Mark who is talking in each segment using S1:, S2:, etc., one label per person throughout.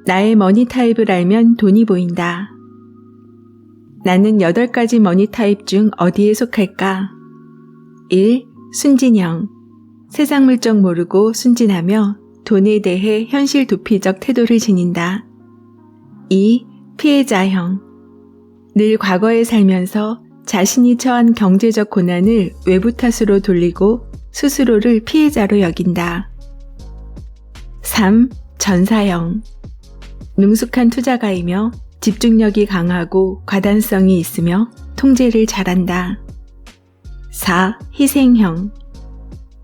S1: 나의 머니 타입을 알면 돈이 보인다. 나는 8가지 머니 타입 중 어디에 속할까? 1. 순진형. 세상 물정 모르고 순진하며 돈에 대해 현실 도피적 태도를 지닌다. 2. 피해자형. 늘 과거에 살면서 자신이 처한 경제적 고난을 외부 탓으로 돌리고 스스로를 피해자로 여긴다. 3. 전사형. 능숙한 투자가이며 집중력이 강하고 과단성이 있으며 통제를 잘한다. 4. 희생형.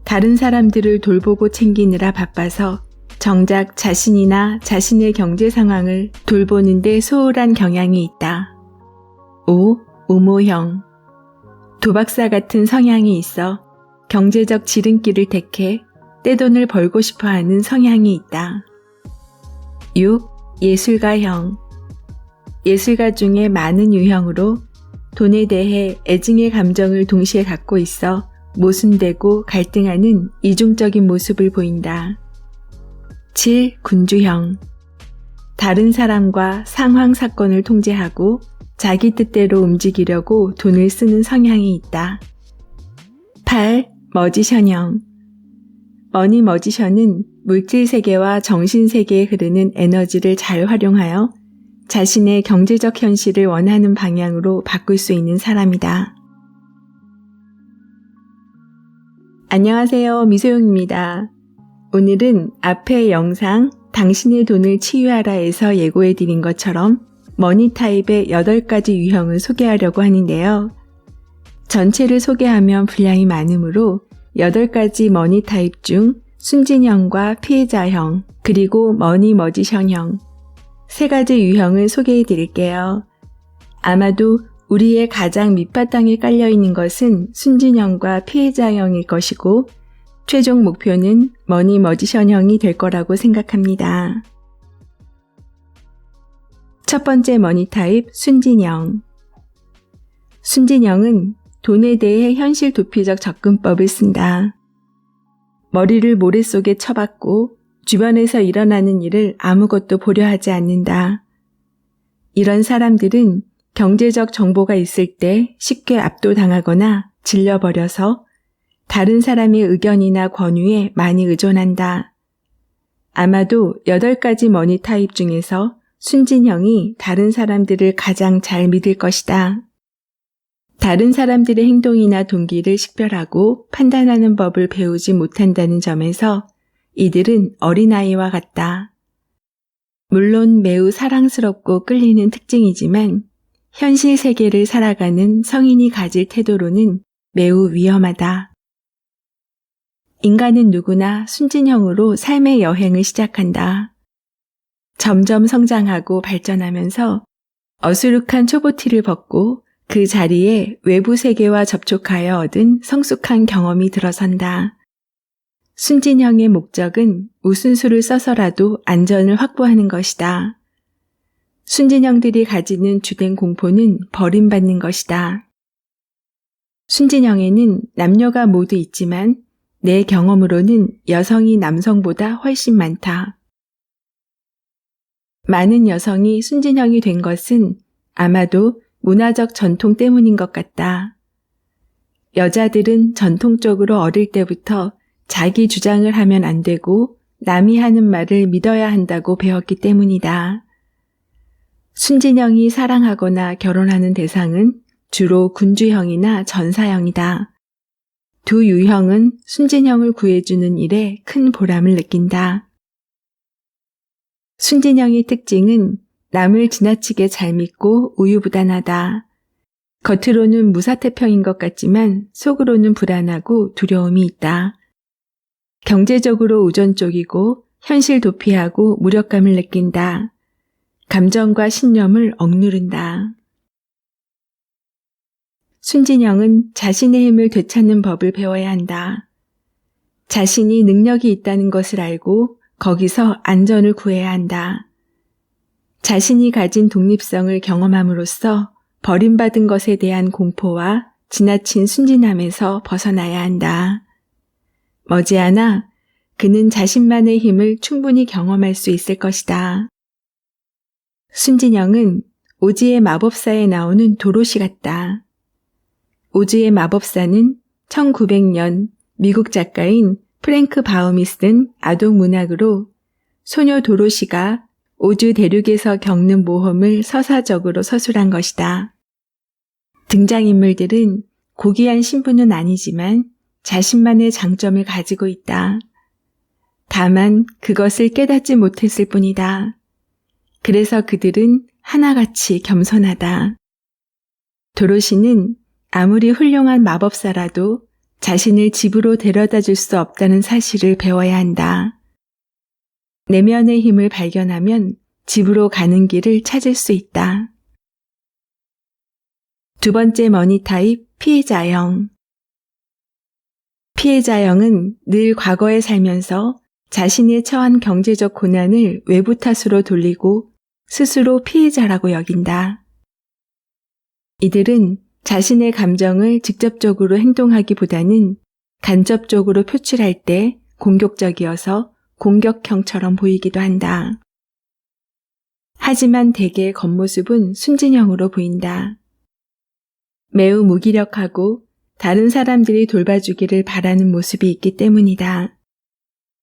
S1: 다른 사람들을 돌보고 챙기느라 바빠서 정작 자신이나 자신의 경제 상황을 돌보는 데 소홀한 경향이 있다. 5. 우모형. 도박사 같은 성향이 있어 경제적 지름길을 택해 떼돈을 벌고 싶어하는 성향이 있다. 6. 예술가형. 예술가 중에 많은 유형으로 돈에 대해 애증의 감정을 동시에 갖고 있어 모순되고 갈등하는 이중적인 모습을 보인다. 7. 군주형. 다른 사람과 상황 사건을 통제하고 자기 뜻대로 움직이려고 돈을 쓰는 성향이 있다. 8. 머지션형. 머니 머지션은 물질 세계와 정신 세계에 흐르는 에너지를 잘 활용하여 자신의 경제적 현실을 원하는 방향으로 바꿀 수 있는 사람이다. 안녕하세요, 미소영입니다. 오늘은 앞의 영상 당신의 돈을 치유하라에서 예고해드린 것처럼 머니 타입의 8가지 유형을 소개하려고 하는데요. 전체를 소개하면 분량이 많으므로 8가지 머니 타입 중 순진형과 피해자형, 그리고 머니 머지션형 3가지 유형을 소개해 드릴게요. 아마도 우리의 가장 밑바탕에 깔려있는 것은 순진형과 피해자형일 것이고 최종 목표는 머니 머지션형이 될 거라고 생각합니다. 첫 번째 머니 타입 순진형. 순진형은 돈에 대해 현실 도피적 접근법을 쓴다. 머리를 모래 속에 쳐박고 주변에서 일어나는 일을 아무것도 보려 하지 않는다. 이런 사람들은 경제적 정보가 있을 때 쉽게 압도당하거나 질려버려서 다른 사람의 의견이나 권유에 많이 의존한다. 아마도 8가지 머니 타입 중에서 순진형이 다른 사람들을 가장 잘 믿을 것이다. 다른 사람들의 행동이나 동기를 식별하고 판단하는 법을 배우지 못한다는 점에서 이들은 어린아이와 같다. 물론 매우 사랑스럽고 끌리는 특징이지만 현실 세계를 살아가는 성인이 가질 태도로는 매우 위험하다. 인간은 누구나 순진형으로 삶의 여행을 시작한다. 점점 성장하고 발전하면서 어수룩한 초보티를 벗고 그 자리에 외부 세계와 접촉하여 얻은 성숙한 경험이 들어선다. 순진형의 목적은 무슨 수를 써서라도 안전을 확보하는 것이다. 순진형들이 가지는 주된 공포는 버림받는 것이다. 순진형에는 남녀가 모두 있지만 내 경험으로는 여성이 남성보다 훨씬 많다. 많은 여성이 순진형이 된 것은 아마도 문화적 전통 때문인 것 같다. 여자들은 전통적으로 어릴 때부터 자기 주장을 하면 안 되고 남이 하는 말을 믿어야 한다고 배웠기 때문이다. 순진형이 사랑하거나 결혼하는 대상은 주로 군주형이나 전사형이다. 두 유형은 순진형을 구해주는 일에 큰 보람을 느낀다. 순진형의 특징은 남을 지나치게 잘 믿고 우유부단하다. 겉으로는 무사태평인 것 같지만 속으로는 불안하고 두려움이 있다. 경제적으로 우존적이고 현실 도피하고 무력감을 느낀다. 감정과 신념을 억누른다. 순진형은 자신의 힘을 되찾는 법을 배워야 한다. 자신이 능력이 있다는 것을 알고 거기서 안전을 구해야 한다. 자신이 가진 독립성을 경험함으로써 버림받은 것에 대한 공포와 지나친 순진함에서 벗어나야 한다. 머지않아 그는 자신만의 힘을 충분히 경험할 수 있을 것이다. 순진영은 오즈의 마법사에 나오는 도로시 같다. 오즈의 마법사는 1900년 미국 작가인 프랭크 바움이 쓴 아동 문학으로 소녀 도로시가 오즈 대륙에서 겪는 모험을 서사적으로 서술한 것이다. 등장인물들은 고귀한 신분은 아니지만 자신만의 장점을 가지고 있다. 다만 그것을 깨닫지 못했을 뿐이다. 그래서 그들은 하나같이 겸손하다. 도로시는 아무리 훌륭한 마법사라도 자신을 집으로 데려다 줄 수 없다는 사실을 배워야 한다. 내면의 힘을 발견하면 집으로 가는 길을 찾을 수 있다. 두 번째 머니 타입, 피해자형. 피해자형은 늘 과거에 살면서 자신이 처한 경제적 고난을 외부 탓으로 돌리고 스스로 피해자라고 여긴다. 이들은 자신의 감정을 직접적으로 행동하기보다는 간접적으로 표출할 때 공격적이어서 공격형처럼 보이기도 한다. 하지만 대개 겉모습은 순진형으로 보인다. 매우 무기력하고 다른 사람들이 돌봐주기를 바라는 모습이 있기 때문이다.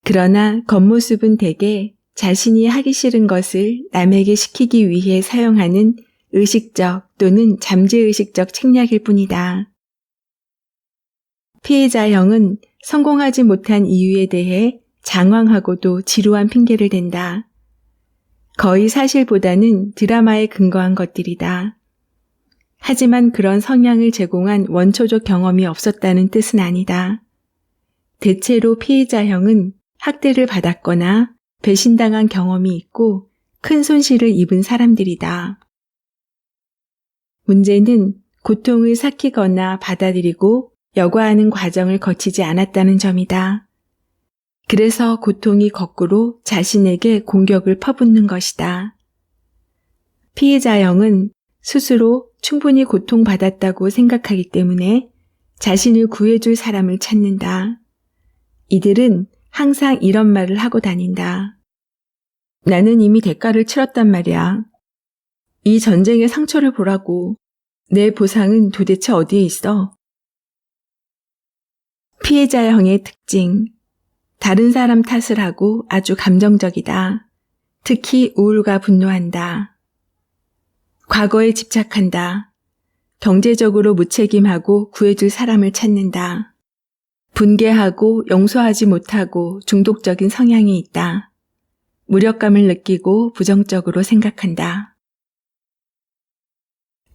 S1: 그러나 겉모습은 대개 자신이 하기 싫은 것을 남에게 시키기 위해 사용하는 의식적 또는 잠재의식적 책략일 뿐이다. 피해자형은 성공하지 못한 이유에 대해 장황하고도 지루한 핑계를 댄다. 거의 사실보다는 드라마에 근거한 것들이다. 하지만 그런 성향을 제공한 원초적 경험이 없었다는 뜻은 아니다. 대체로 피해자형은 학대를 받았거나 배신당한 경험이 있고 큰 손실을 입은 사람들이다. 문제는 고통을 삭히거나 받아들이고 여과하는 과정을 거치지 않았다는 점이다. 그래서 고통이 거꾸로 자신에게 공격을 퍼붓는 것이다. 피해자형은 스스로 충분히 고통받았다고 생각하기 때문에 자신을 구해줄 사람을 찾는다. 이들은 항상 이런 말을 하고 다닌다. 나는 이미 대가를 치렀단 말이야. 이 전쟁의 상처를 보라고. 내 보상은 도대체 어디에 있어? 피해자형의 특징. 다른 사람 탓을 하고 아주 감정적이다. 특히 우울과 분노한다. 과거에 집착한다. 경제적으로 무책임하고 구해줄 사람을 찾는다. 분개하고 용서하지 못하고 중독적인 성향이 있다. 무력감을 느끼고 부정적으로 생각한다.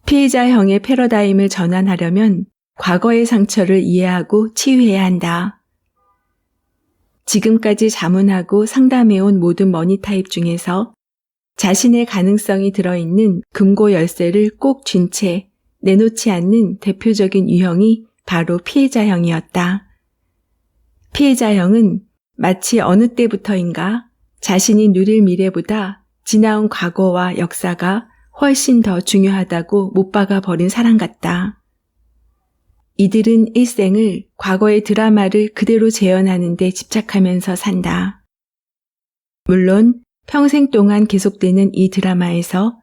S1: 피해자형의 패러다임을 전환하려면 과거의 상처를 이해하고 치유해야 한다. 지금까지 자문하고 상담해온 모든 머니 타입 중에서 자신의 가능성이 들어있는 금고 열쇠를 꼭 쥔 채 내놓지 않는 대표적인 유형이 바로 피해자형이었다. 피해자형은 마치 어느 때부터인가 자신이 누릴 미래보다 지나온 과거와 역사가 훨씬 더 중요하다고 못 박아 버린 사람 같다. 이들은 일생을 과거의 드라마를 그대로 재현하는 데 집착하면서 산다. 물론 평생 동안 계속되는 이 드라마에서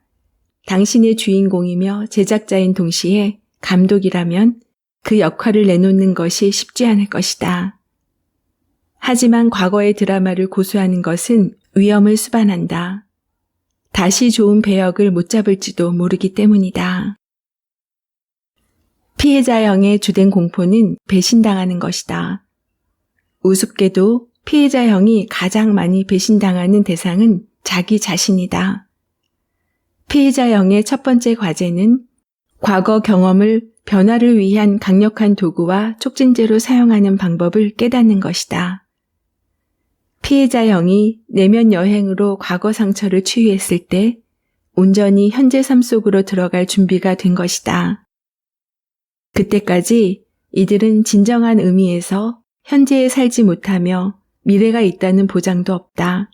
S1: 당신의 주인공이며 제작자인 동시에 감독이라면 그 역할을 내놓는 것이 쉽지 않을 것이다. 하지만 과거의 드라마를 고수하는 것은 위험을 수반한다. 다시 좋은 배역을 못 잡을지도 모르기 때문이다. 피해자형의 주된 공포는 배신당하는 것이다. 우습게도 피해자형이 가장 많이 배신당하는 대상은 자기 자신이다. 피해자형의 첫 번째 과제는 과거 경험을 변화를 위한 강력한 도구와 촉진제로 사용하는 방법을 깨닫는 것이다. 피해자형이 내면 여행으로 과거 상처를 치유했을 때 온전히 현재 삶 속으로 들어갈 준비가 된 것이다. 그때까지 이들은 진정한 의미에서 현재에 살지 못하며 미래가 있다는 보장도 없다.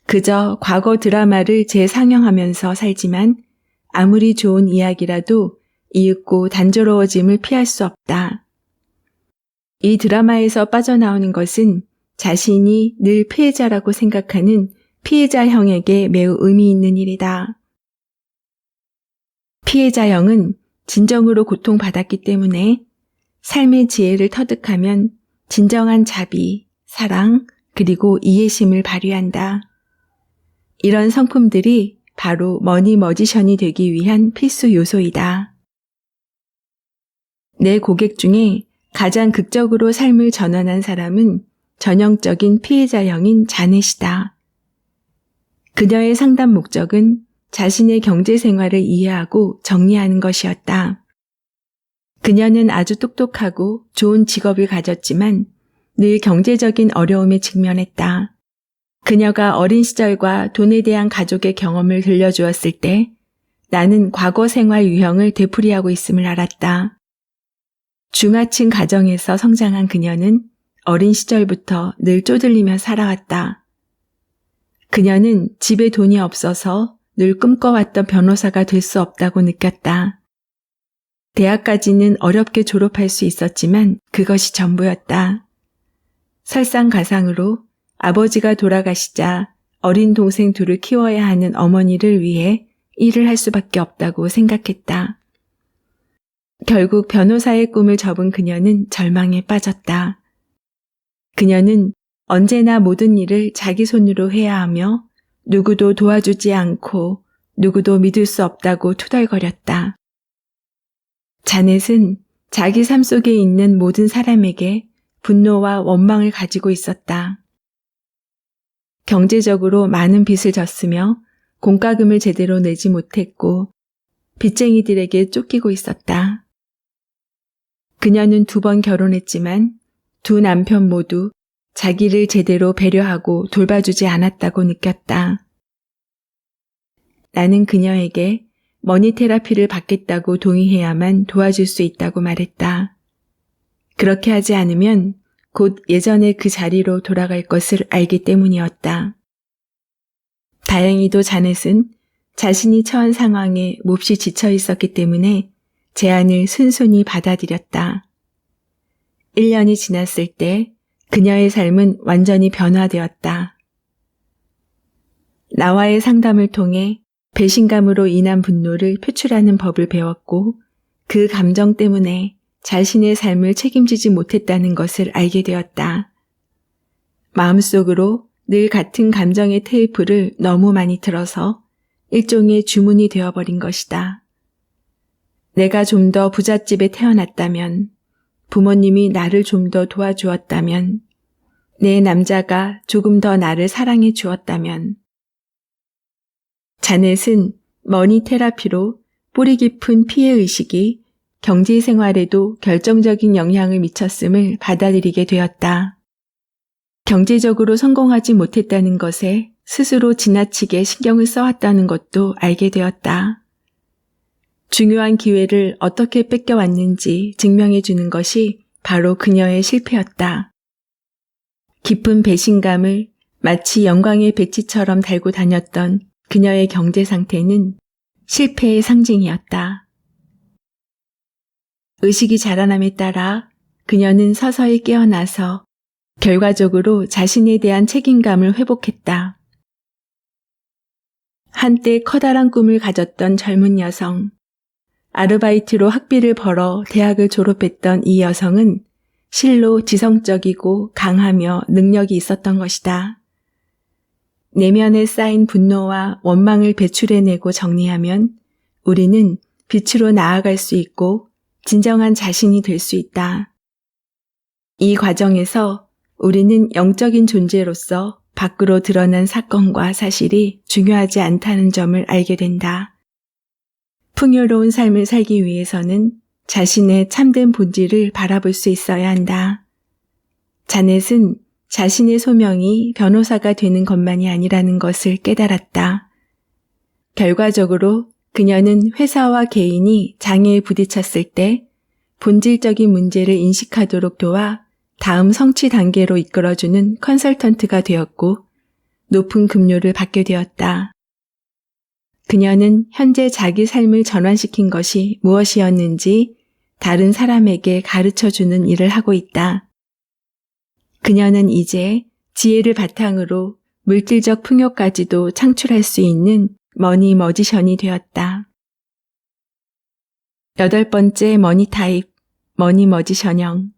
S1: 그저 과거 드라마를 재상영하면서 살지만 아무리 좋은 이야기라도 이윽고 단조로워짐을 피할 수 없다. 이 드라마에서 빠져나오는 것은 자신이 늘 피해자라고 생각하는 피해자형에게 매우 의미 있는 일이다. 피해자형은 진정으로 고통받았기 때문에 삶의 지혜를 터득하면 진정한 자비, 사랑, 그리고 이해심을 발휘한다. 이런 성품들이 바로 머니 머지션이 되기 위한 필수 요소이다. 내 고객 중에 가장 극적으로 삶을 전환한 사람은 전형적인 피해자형인 자넷이다. 그녀의 상담 목적은 자신의 경제 생활을 이해하고 정리하는 것이었다. 그녀는 아주 똑똑하고 좋은 직업을 가졌지만 늘 경제적인 어려움에 직면했다. 그녀가 어린 시절과 돈에 대한 가족의 경험을 들려주었을 때 나는 과거 생활 유형을 되풀이하고 있음을 알았다. 중하층 가정에서 성장한 그녀는 어린 시절부터 늘 쪼들리며 살아왔다. 그녀는 집에 돈이 없어서 늘 꿈꿔왔던 변호사가 될 수 없다고 느꼈다. 대학까지는 어렵게 졸업할 수 있었지만 그것이 전부였다. 설상가상으로 아버지가 돌아가시자 어린 동생 둘을 키워야 하는 어머니를 위해 일을 할 수밖에 없다고 생각했다. 결국 변호사의 꿈을 접은 그녀는 절망에 빠졌다. 그녀는 언제나 모든 일을 자기 손으로 해야 하며 누구도 도와주지 않고 누구도 믿을 수 없다고 투덜거렸다. 자넷은 자기 삶 속에 있는 모든 사람에게 분노와 원망을 가지고 있었다. 경제적으로 많은 빚을 졌으며 공과금을 제대로 내지 못했고 빚쟁이들에게 쫓기고 있었다. 그녀는 2번 결혼했지만 두 남편 모두 자기를 제대로 배려하고 돌봐주지 않았다고 느꼈다. 나는 그녀에게 머니 테라피를 받겠다고 동의해야만 도와줄 수 있다고 말했다. 그렇게 하지 않으면 곧 예전의 그 자리로 돌아갈 것을 알기 때문이었다. 다행히도 자넷은 자신이 처한 상황에 몹시 지쳐 있었기 때문에 제안을 순순히 받아들였다. 1년이 지났을 때 그녀의 삶은 완전히 변화되었다. 나와의 상담을 통해 배신감으로 인한 분노를 표출하는 법을 배웠고 그 감정 때문에 자신의 삶을 책임지지 못했다는 것을 알게 되었다. 마음속으로 늘 같은 감정의 테이프를 너무 많이 틀어서 일종의 주문이 되어버린 것이다. 내가 좀 더 부잣집에 태어났다면, 부모님이 나를 좀 더 도와주었다면, 내 남자가 조금 더 나를 사랑해 주었다면. 자넷은 머니 테라피로 뿌리 깊은 피해의식이 경제 생활에도 결정적인 영향을 미쳤음을 받아들이게 되었다. 경제적으로 성공하지 못했다는 것에 스스로 지나치게 신경을 써왔다는 것도 알게 되었다. 중요한 기회를 어떻게 뺏겨왔는지 증명해 주는 것이 바로 그녀의 실패였다. 깊은 배신감을 마치 영광의 배치처럼 달고 다녔던 그녀의 경제 상태는 실패의 상징이었다. 의식이 자라남에 따라 그녀는 서서히 깨어나서 결과적으로 자신에 대한 책임감을 회복했다. 한때 커다란 꿈을 가졌던 젊은 여성, 아르바이트로 학비를 벌어 대학을 졸업했던 이 여성은 실로 지성적이고 강하며 능력이 있었던 것이다. 내면에 쌓인 분노와 원망을 배출해내고 정리하면 우리는 빛으로 나아갈 수 있고 진정한 자신이 될 수 있다. 이 과정에서 우리는 영적인 존재로서 밖으로 드러난 사건과 사실이 중요하지 않다는 점을 알게 된다. 풍요로운 삶을 살기 위해서는 자신의 참된 본질을 바라볼 수 있어야 한다. 자넷은 자신의 소명이 변호사가 되는 것만이 아니라는 것을 깨달았다. 결과적으로 그녀는 회사와 개인이 장애에 부딪혔을 때 본질적인 문제를 인식하도록 도와 다음 성취 단계로 이끌어주는 컨설턴트가 되었고 높은 급료를 받게 되었다. 그녀는 현재 자기 삶을 전환시킨 것이 무엇이었는지 다른 사람에게 가르쳐주는 일을 하고 있다. 그녀는 이제 지혜를 바탕으로 물질적 풍요까지도 창출할 수 있는 머니 머지션이 되었다. 8번째 머니 타입, 머니 머지션형.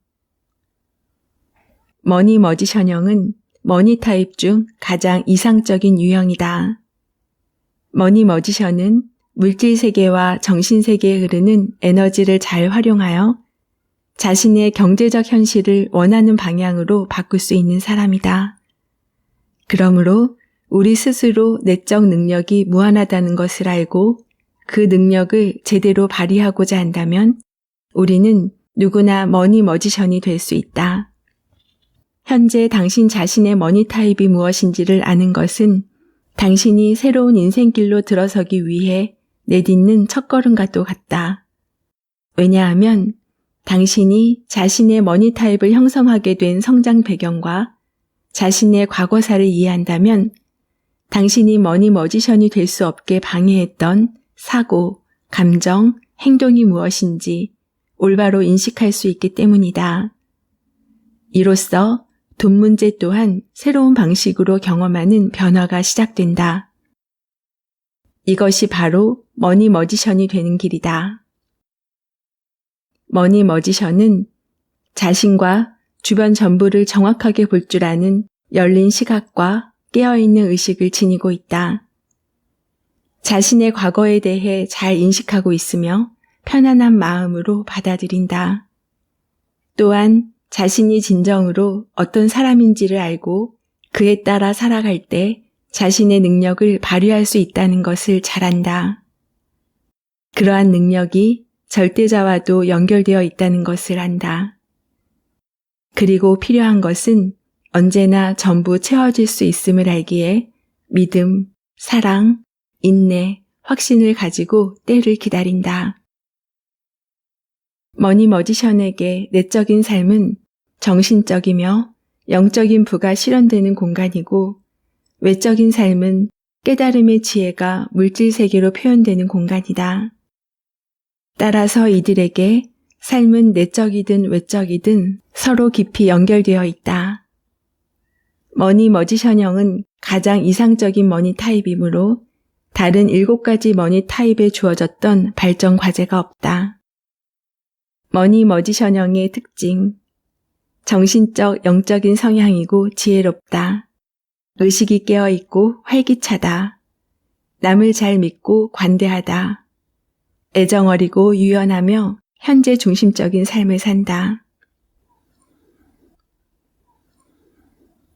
S1: 머니 머지션형은 머니 타입 중 가장 이상적인 유형이다. 머니 머지션은 물질 세계와 정신 세계에 흐르는 에너지를 잘 활용하여 자신의 경제적 현실을 원하는 방향으로 바꿀 수 있는 사람이다. 그러므로 우리 스스로 내적 능력이 무한하다는 것을 알고 그 능력을 제대로 발휘하고자 한다면 우리는 누구나 머니 머지션이 될 수 있다. 현재 당신 자신의 머니 타입이 무엇인지를 아는 것은 당신이 새로운 인생길로 들어서기 위해 내딛는 첫걸음과도 같다. 왜냐하면 당신이 자신의 머니 타입을 형성하게 된 성장 배경과 자신의 과거사를 이해한다면 당신이 머니 머지션이 될 수 없게 방해했던 사고, 감정, 행동이 무엇인지 올바로 인식할 수 있기 때문이다. 이로써 돈 문제 또한 새로운 방식으로 경험하는 변화가 시작된다. 이것이 바로 머니 머지션이 되는 길이다. 머니 머지션은 자신과 주변 전부를 정확하게 볼 줄 아는 열린 시각과 깨어있는 의식을 지니고 있다. 자신의 과거에 대해 잘 인식하고 있으며 편안한 마음으로 받아들인다. 또한 자신이 진정으로 어떤 사람인지를 알고 그에 따라 살아갈 때 자신의 능력을 발휘할 수 있다는 것을 잘 안다. 그러한 능력이 절대자와도 연결되어 있다는 것을 안다. 그리고 필요한 것은 언제나 전부 채워질 수 있음을 알기에 믿음, 사랑, 인내, 확신을 가지고 때를 기다린다. 머니 머지션에게 내적인 삶은 정신적이며 영적인 부가 실현되는 공간이고 외적인 삶은 깨달음의 지혜가 물질 세계로 표현되는 공간이다. 따라서 이들에게 삶은 내적이든 외적이든 서로 깊이 연결되어 있다. 머니 머지션형은 가장 이상적인 머니 타입이므로 다른 7가지 머니 타입에 주어졌던 발전 과제가 없다. 머니 머지션형의 특징. 정신적, 영적인 성향이고 지혜롭다. 의식이 깨어있고 활기차다. 남을 잘 믿고 관대하다. 애정어리고 유연하며 현재 중심적인 삶을 산다.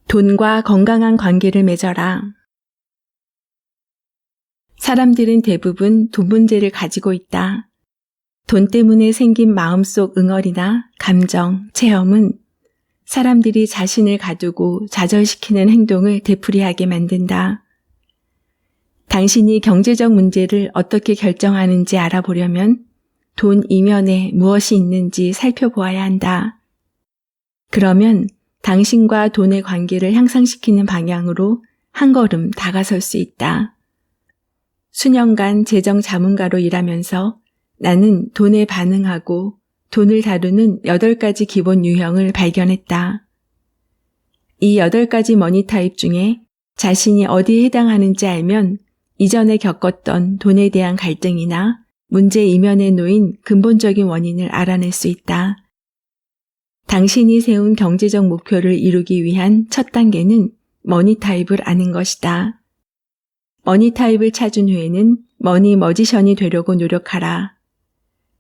S1: 돈과 건강한 관계를 맺어라. 사람들은 대부분 돈 문제를 가지고 있다. 돈 때문에 생긴 마음속 응어리나 감정, 체험은 사람들이 자신을 가두고 좌절시키는 행동을 되풀이하게 만든다. 당신이 경제적 문제를 어떻게 결정하는지 알아보려면 돈 이면에 무엇이 있는지 살펴보아야 한다. 그러면 당신과 돈의 관계를 향상시키는 방향으로 한 걸음 다가설 수 있다. 수년간 재정 자문가로 일하면서 나는 돈에 반응하고 돈을 다루는 8가지 기본 유형을 발견했다. 이 8가지 머니 타입 중에 자신이 어디에 해당하는지 알면 이전에 겪었던 돈에 대한 갈등이나 문제 이면에 놓인 근본적인 원인을 알아낼 수 있다. 당신이 세운 경제적 목표를 이루기 위한 첫 단계는 머니 타입을 아는 것이다. 머니 타입을 찾은 후에는 머니 머지션이 되려고 노력하라.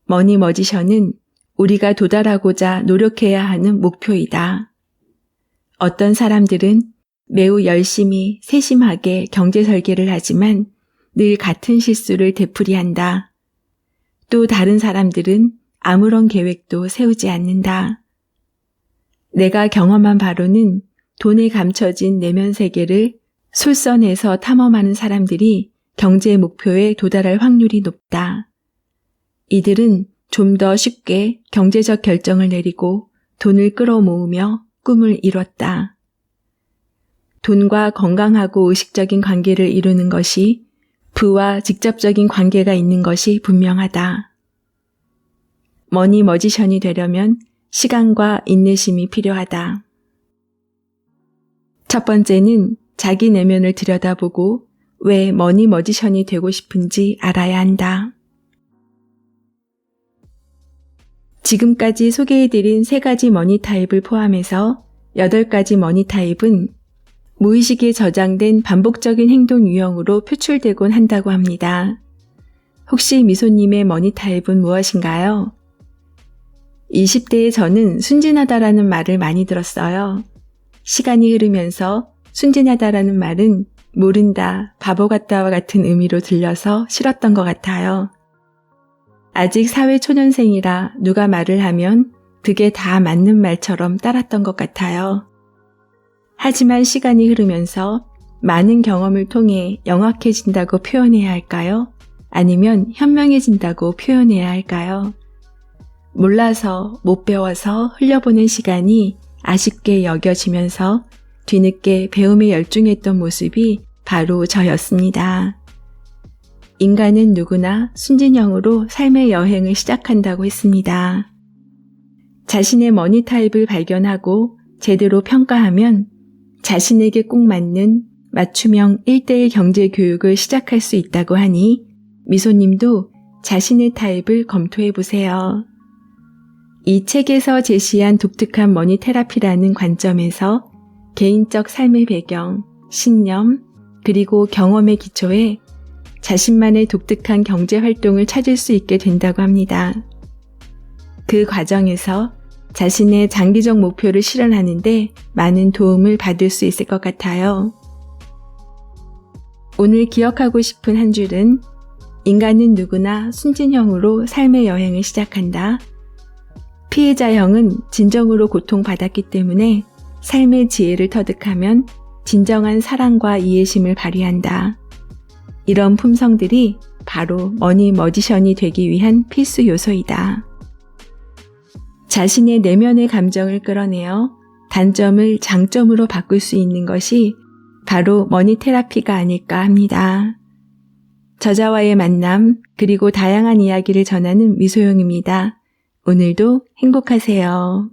S1: 머니 머지션은 우리가 도달하고자 노력해야 하는 목표이다. 어떤 사람들은 매우 열심히 세심하게 경제 설계를 하지만 늘 같은 실수를 되풀이한다. 또 다른 사람들은 아무런 계획도 세우지 않는다. 내가 경험한 바로는 돈에 감춰진 내면 세계를 솔선해서 탐험하는 사람들이 경제 목표에 도달할 확률이 높다. 이들은 좀 더 쉽게 경제적 결정을 내리고 돈을 끌어모으며 꿈을 이뤘다. 돈과 건강하고 의식적인 관계를 이루는 것이 부와 직접적인 관계가 있는 것이 분명하다. 머니 머지션이 되려면 시간과 인내심이 필요하다. 첫 번째는 자기 내면을 들여다보고 왜 머니 머지션이 되고 싶은지 알아야 한다. 지금까지 소개해드린 3가지 머니 타입을 포함해서 8가지 머니 타입은 무의식에 저장된 반복적인 행동 유형으로 표출되곤 한다고 합니다. 혹시 미소님의 머니 타입은 무엇인가요? 20대의 저는 순진하다라는 말을 많이 들었어요. 시간이 흐르면서 순진하다라는 말은 모른다, 바보 같다와 같은 의미로 들려서 싫었던 것 같아요. 아직 사회 초년생이라 누가 말을 하면 그게 다 맞는 말처럼 따랐던 것 같아요. 하지만 시간이 흐르면서 많은 경험을 통해 영악해진다고 표현해야 할까요? 아니면 현명해진다고 표현해야 할까요? 몰라서 못 배워서 흘려보낸 시간이 아쉽게 여겨지면서 뒤늦게 배움에 열중했던 모습이 바로 저였습니다. 인간은 누구나 순진형으로 삶의 여행을 시작한다고 했습니다. 자신의 머니 타입을 발견하고 제대로 평가하면 자신에게 꼭 맞는 맞춤형 1:1 경제 교육을 시작할 수 있다고 하니 미소님도 자신의 타입을 검토해 보세요. 이 책에서 제시한 독특한 머니 테라피라는 관점에서 개인적 삶의 배경, 신념, 그리고 경험의 기초에 자신만의 독특한 경제 활동을 찾을 수 있게 된다고 합니다. 그 과정에서 자신의 장기적 목표를 실현하는데 많은 도움을 받을 수 있을 것 같아요. 오늘 기억하고 싶은 한 줄은 인간은 누구나 순진형으로 삶의 여행을 시작한다. 피해자형은 진정으로 고통받았기 때문에 삶의 지혜를 터득하면 진정한 사랑과 이해심을 발휘한다. 이런 품성들이 바로 머니 머지션이 되기 위한 필수 요소이다. 자신의 내면의 감정을 끌어내어 단점을 장점으로 바꿀 수 있는 것이 바로 머니 테라피가 아닐까 합니다. 저자와의 만남, 그리고 다양한 이야기를 전하는 미소영입니다. 오늘도 행복하세요.